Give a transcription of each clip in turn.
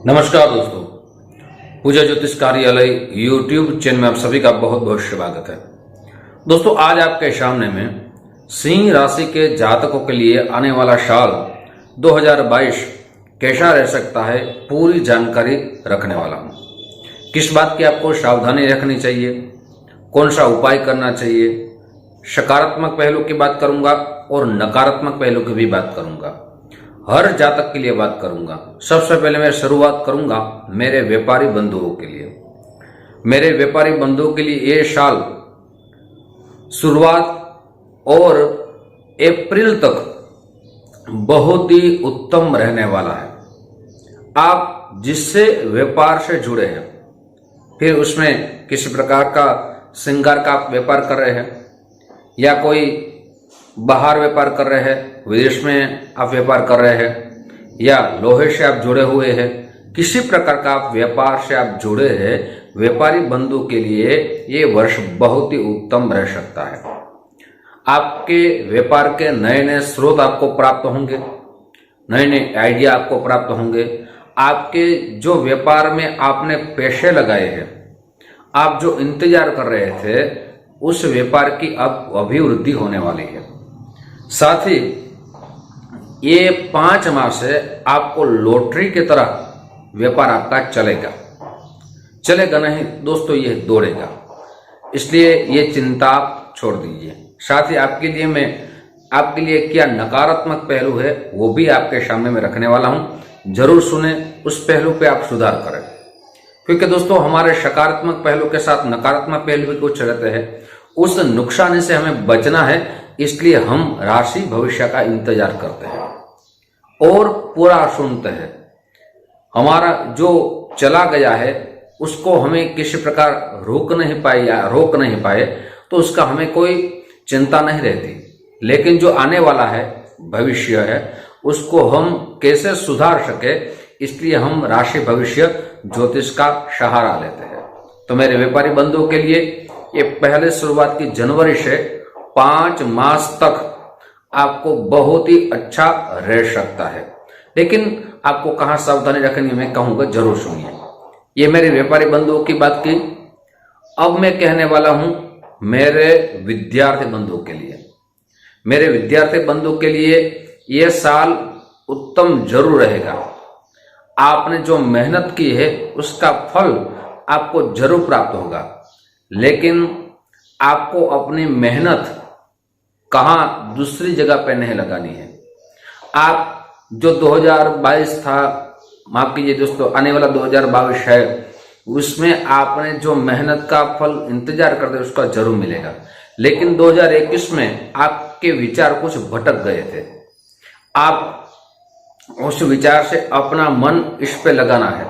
नमस्कार दोस्तों, पूजा ज्योतिष कार्यालय यूट्यूब चैनल में आप सभी का बहुत बहुत स्वागत है। दोस्तों, आज आपके सामने में सिंह राशि के जातकों के लिए आने वाला साल 2022 कैसा रह सकता है पूरी जानकारी रखने वाला हूं। किस बात की आपको सावधानी रखनी चाहिए, कौन सा उपाय करना चाहिए, सकारात्मक पहलू की बात करूंगा और नकारात्मक पहलू की भी बात करूंगा। हर जातक के लिए बात करूंगा। सबसे पहले मैं शुरुआत करूंगा मेरे व्यापारी बंधुओं के लिए। मेरे व्यापारी बंधुओं के लिए ये साल शुरुआत और अप्रैल तक बहुत ही उत्तम रहने वाला है। आप जिससे व्यापार से जुड़े हैं, फिर उसमें किसी प्रकार का श्रृंगार का आप व्यापार कर रहे हैं या कोई बाहर व्यापार कर रहे हैं, विदेश में आप व्यापार कर रहे हैं या लोहे से आप जुड़े हुए हैं, किसी प्रकार का आप व्यापार से आप जुड़े हैं, व्यापारी बंधु के लिए ये वर्ष बहुत ही उत्तम रह सकता है। आपके व्यापार के नए नए स्रोत आपको प्राप्त होंगे, नए नए आइडिया आपको प्राप्त होंगे। आपके जो व्यापार में आपने पैसे लगाए हैं, आप जो इंतजार कर रहे थे, उस व्यापार की अब अभिवृद्धि होने वाली है। साथ ही ये 5 माह से आपको लॉटरी की तरह व्यापार आपका चलेगा नहीं दोस्तों, ये दौड़ेगा। इसलिए ये चिंता आप छोड़ दीजिए। साथ ही आपके लिए क्या नकारात्मक पहलू है वो भी आपके सामने में रखने वाला हूं। जरूर सुने, उस पहलू पे आप सुधार करें, क्योंकि दोस्तों हमारे सकारात्मक पहलू के साथ नकारात्मक पहलू भी कुछ रहते हैं। उस नुकसान से हमें बचना है, इसलिए हम राशि भविष्य का इंतजार करते हैं और पूरा सुनते हैं। हमारा जो चला गया है उसको हमें किसी प्रकार रोक नहीं पाए तो उसका हमें कोई चिंता नहीं रहती, लेकिन जो आने वाला है भविष्य है उसको हम कैसे सुधार सके, इसलिए हम राशि भविष्य ज्योतिष का सहारा लेते हैं। तो मेरे व्यापारी बंधुओं के लिए ये पहले शुरुआत की जनवरी से 5 मास तक आपको बहुत ही अच्छा रह सकता है। लेकिन आपको कहां सावधानी रखनी मैं कहूंगा, जरूर सुनिए। ये मेरे व्यापारी बंधुओं की बात की। अब मैं कहने वाला हूं मेरे विद्यार्थी बंधुओं के लिए। मेरे विद्यार्थी बंधुओं के लिए यह साल उत्तम जरूर रहेगा। आपने जो मेहनत की है उसका फल आपको जरूर प्राप्त होगा, लेकिन आपको अपनी मेहनत कहां दूसरी जगह पे नहीं लगानी है। आप जो 2022 था, माफ कीजिए दोस्तों, आने वाला 2022 है, उसमें आपने जो मेहनत का फल इंतजार करते उसका जरूर मिलेगा। लेकिन 2021 में आपके विचार कुछ भटक गए थे। आप उस विचार से अपना मन इस पे लगाना है।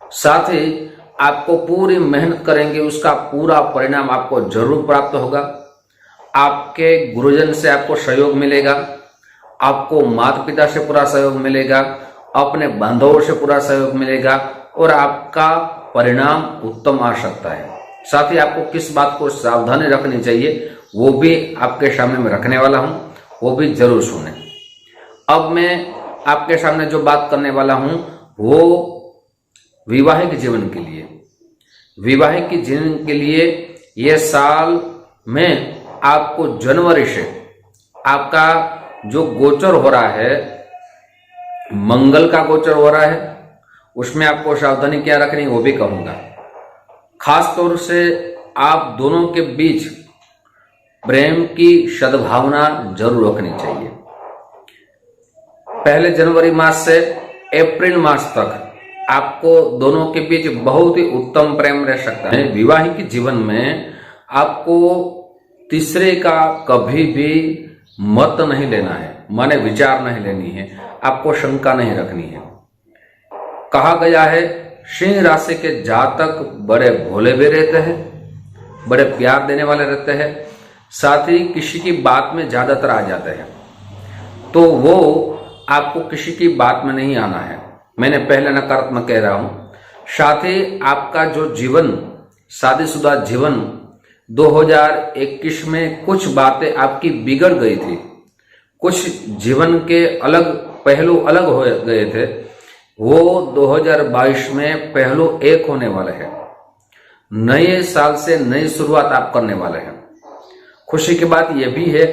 साथ ही आपको पूरी मेहनत करेंगे, उसका पूरा परिणाम आपको जरूर प्राप्त होगा। आपके गुरुजन से आपको सहयोग मिलेगा, आपको माता पिता से पूरा सहयोग मिलेगा, अपने बांधवों से पूरा सहयोग मिलेगा और आपका परिणाम उत्तम आ सकता है। साथ ही आपको किस बात को सावधानी रखनी चाहिए वो भी आपके सामने में रखने वाला हूं, वो भी जरूर सुने। अब मैं आपके सामने जो बात करने वाला हूं वो वैवाहिक जीवन के लिए। वैवाहिक जीवन के लिए यह साल में आपको जनवरी से आपका जो गोचर हो रहा है, मंगल का गोचर हो रहा है, उसमें आपको सावधानी क्या रखनी है वो भी कहूंगा। खास तौर से आप दोनों के बीच प्रेम की सद्भावना जरूर रखनी चाहिए। पहले जनवरी मास से अप्रैल मास तक आपको दोनों के बीच बहुत ही उत्तम प्रेम रह सकता है। वैवाहिक जीवन में आपको तीसरे का कभी भी मत नहीं लेना है, माने विचार नहीं लेनी है, आपको शंका नहीं रखनी है। कहा गया है सिंह राशि के जातक बड़े भोले भी रहते हैं, बड़े प्यार देने वाले रहते हैं, साथ ही किसी की बात में ज्यादातर आ जाते हैं। तो वो आपको किसी की बात में नहीं आना है, मैंने पहले नकारात्मक कह रहा हूं। साथ ही आपका जो जीवन, शादीशुदा जीवन 2021 में कुछ बातें आपकी बिगड़ गई थी, कुछ जीवन के अलग पहलू अलग हो गए थे, वो 2022 में पहलू एक होने वाले हैं। नए साल से नई शुरुआत आप करने वाले हैं। खुशी की बात यह भी है,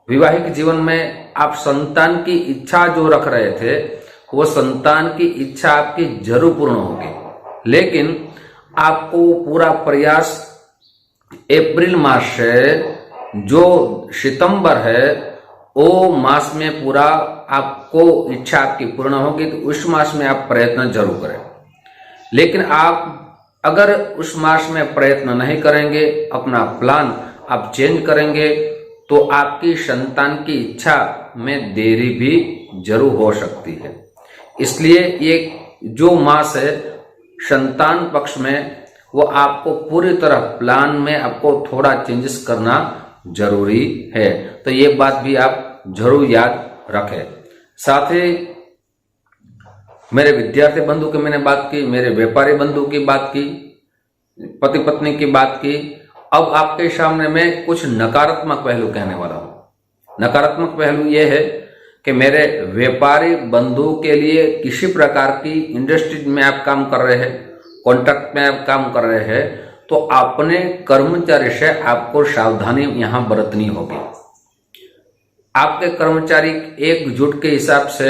वैवाहिक जीवन में आप संतान की इच्छा जो रख रहे थे, वो संतान की इच्छा आपकी जरूर पूर्ण होगी, लेकिन आपको पूरा प्रयास अप्रैल मास से जो सितंबर है वो मास में पूरा आपको इच्छा आपकी पूर्ण होगी, तो उस मास में आप प्रयत्न जरूर करें। लेकिन आप अगर उस मास में प्रयत्न नहीं करेंगे, अपना प्लान आप चेंज करेंगे, तो आपकी संतान की इच्छा में देरी भी जरूर हो सकती है। इसलिए ये जो मास है संतान पक्ष में, वो आपको पूरी तरह प्लान में आपको थोड़ा चेंजेस करना जरूरी है। तो ये बात भी आप जरूर याद रखें। साथ ही मेरे विद्यार्थी बंधु की मैंने बात की, मेरे व्यापारी बंधु की बात की, पति पत्नी की बात की। अब आपके सामने मैं कुछ नकारात्मक पहलू कहने वाला हूं। नकारात्मक पहलू यह है कि मेरे व्यापारी बंधु के लिए किसी प्रकार की इंडस्ट्री में आप काम कर रहे हैं, कॉन्ट्रैक्ट में आप काम कर रहे हैं, तो अपने कर्मचारी से आपको सावधानी यहां बरतनी होगी। आपके कर्मचारी एकजुट के हिसाब से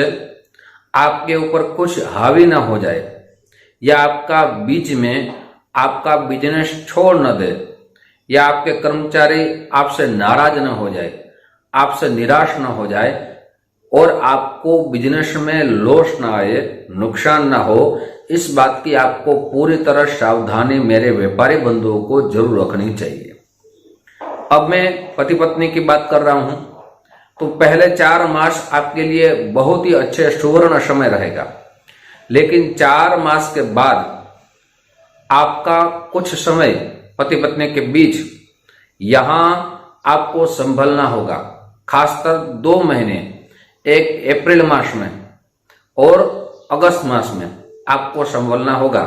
आपके ऊपर कुछ हावी ना हो जाए, या आपका बीच में आपका बिजनेस छोड़ न दे, या आपके कर्मचारी आपसे नाराज न हो जाए, आपसे निराश न हो जाए, और आपको बिजनेस में लॉस ना आए, नुकसान ना हो। इस बात की आपको पूरी तरह सावधानी मेरे व्यापारी बंधुओं को जरूर रखनी चाहिए। अब मैं पति पत्नी की बात कर रहा हूं, तो पहले 4 मास आपके लिए बहुत ही अच्छे सुवर्ण समय रहेगा, लेकिन 4 मास के बाद आपका कुछ समय पति पत्नी के बीच यहां आपको संभलना होगा। खासकर 2 महीने, एक अप्रैल मास में और अगस्त मास में आपको संभलना होगा।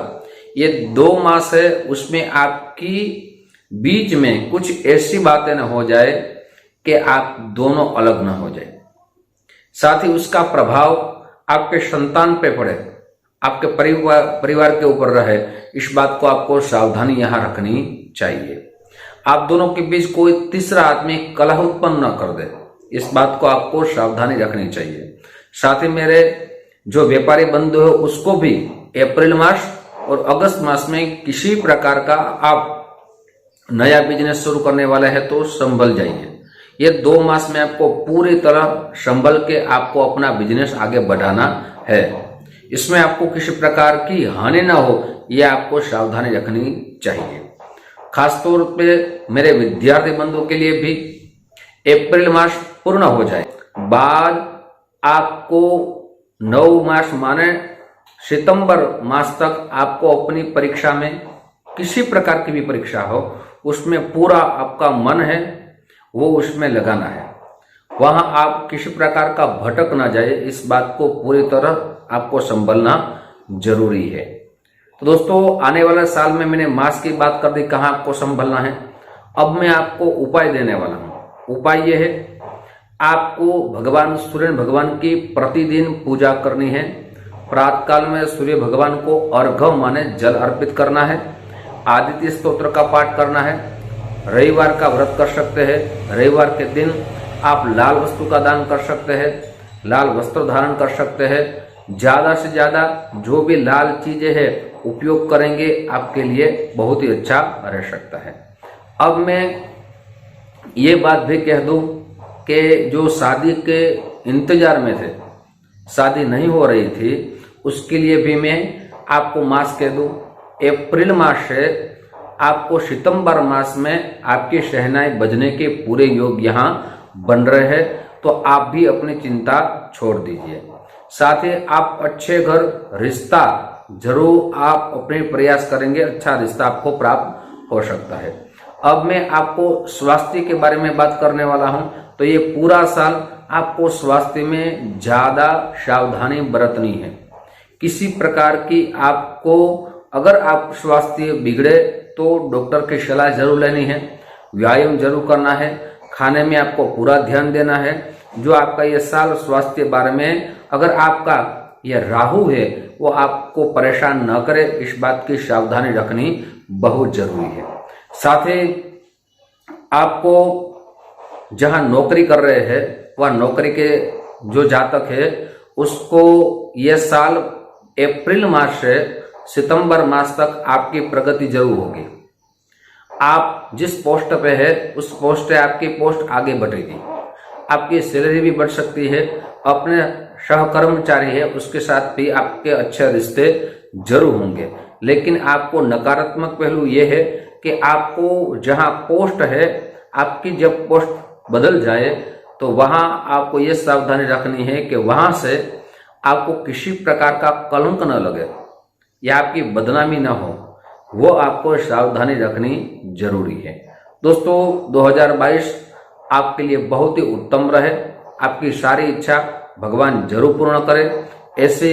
ये 2 मास है, उसमें आपकी बीच में कुछ ऐसी बातें न हो जाए कि आप दोनों अलग न हो जाए। साथ ही उसका प्रभाव आपके संतान पे पड़े, आपके परिवार के ऊपर रहे, इस बात को आपको सावधानी यहां रखनी चाहिए। आप दोनों के बीच कोई तीसरा आदमी कलह उत्पन्न न कर दे, इस बात को आपको सावधानी रखनी चाहिए। साथ ही मेरे जो व्यापारी बंधु है, उसको भी अप्रैल मास और अगस्त मास में किसी प्रकार का आप नया बिजनेस शुरू करने वाले हैं तो संभल जाइए। ये 2 मास में आपको पूरी तरह संभल के आपको अपना बिजनेस आगे बढ़ाना है। इसमें आपको किसी प्रकार की हानि ना हो, यह आपको सावधानी रखनी चाहिए। खासतौर पे मेरे विद्यार्थी बंधुओं के लिए भी अप्रैल मास पूर्ण हो जाए बाद आपको 9 मास माने सितंबर मास तक आपको अपनी परीक्षा में, किसी प्रकार की भी परीक्षा हो, उसमें पूरा आपका मन है वो उसमें लगाना है। वहां आप किसी प्रकार का भटक ना जाए, इस बात को पूरी तरह आपको संभलना जरूरी है। तो दोस्तों, आने वाले साल में मैंने मास की बात कर दी, कहाँ आपको संभलना है। अब मैं आपको उपाय देने वाला हूं। उपाय यह है, आपको भगवान सूर्य भगवान की प्रतिदिन पूजा करनी है। प्रातःकाल में सूर्य भगवान को अर्घ्य माने जल अर्पित करना है। आदित्य स्तोत्र का पाठ करना है। रविवार का व्रत कर सकते हैं। रविवार के दिन आप लाल वस्तु का दान कर सकते हैं, लाल वस्त्र धारण कर सकते हैं। ज्यादा से ज्यादा जो भी लाल चीजें हैं उपयोग करेंगे, आपके लिए बहुत ही अच्छा रह सकता है। अब मैं ये बात भी कह दूं कि जो शादी के इंतजार में थे, शादी नहीं हो रही थी, उसके लिए भी मैं आपको मास कह दूं। अप्रैल मास से आपको सितंबर मास में आपकी शहनाई बजने के पूरे योग यहाँ बन रहे हैं, तो आप भी अपनी चिंता छोड़ दीजिए। साथ ही आप अच्छे घर रिश्ता जरूर आप अपने प्रयास करेंगे, अच्छा रिश्ता आपको प्राप्त हो सकता है। अब मैं आपको स्वास्थ्य के बारे में बात करने वाला हूं। तो ये पूरा साल आपको स्वास्थ्य में ज्यादा सावधानी बरतनी है। किसी प्रकार की आपको, अगर आप स्वास्थ्य बिगड़े तो डॉक्टर की सलाह जरूर लेनी है। व्यायाम जरूर करना है। खाने में आपको पूरा ध्यान देना है। जो आपका ये साल स्वास्थ्य के बारे में, अगर आपका यह राहु है वो आपको परेशान न करे, इस बात की सावधानी रखनी बहुत जरूरी है। साथ ही आपको जहां नौकरी कर रहे हैं वह नौकरी के जो जातक है उसको यह साल अप्रैल मास से सितंबर मास तक आपकी प्रगति जरूर होगी। आप जिस पोस्ट पे है उस पोस्ट पे आपकी पोस्ट आगे बढ़ेगी, आपकी सैलरी भी बढ़ सकती है। अपने सहकर्मचारी है उसके साथ भी आपके अच्छे रिश्ते जरूर होंगे। लेकिन आपको नकारात्मक पहलू यह है कि आपको जहां पोस्ट है, आपकी जब पोस्ट बदल जाए तो वहां आपको यह सावधानी रखनी है कि वहां से आपको किसी प्रकार का कलंक न लगे या आपकी बदनामी न हो, वो आपको सावधानी रखनी जरूरी है। दोस्तों 2022 आपके लिए बहुत ही उत्तम रहे, आपकी सारी इच्छा भगवान जरूर पूर्ण करे। ऐसे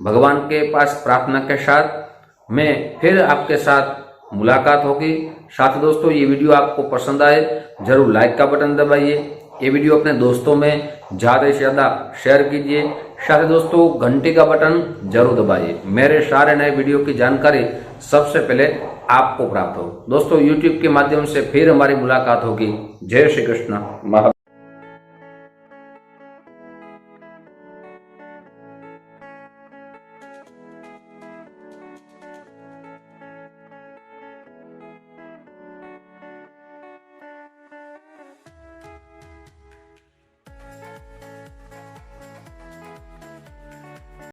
भगवान के पास प्रार्थना के साथ में फिर आपके साथ मुलाकात होगी। साथ ही दोस्तों ये वीडियो आपको पसंद आए जरूर लाइक का बटन दबाइए, ये वीडियो अपने दोस्तों में ज़्यादा से ज़्यादा शेयर कीजिए। साथ ही दोस्तों घंटी का बटन जरूर दबाइए, मेरे सारे नए वीडियो की जानकारी सबसे पहले आपको प्राप्त हो। दोस्तों यूट्यूब के माध्यम से फिर हमारी मुलाकात होगी। जय श्री कृष्ण।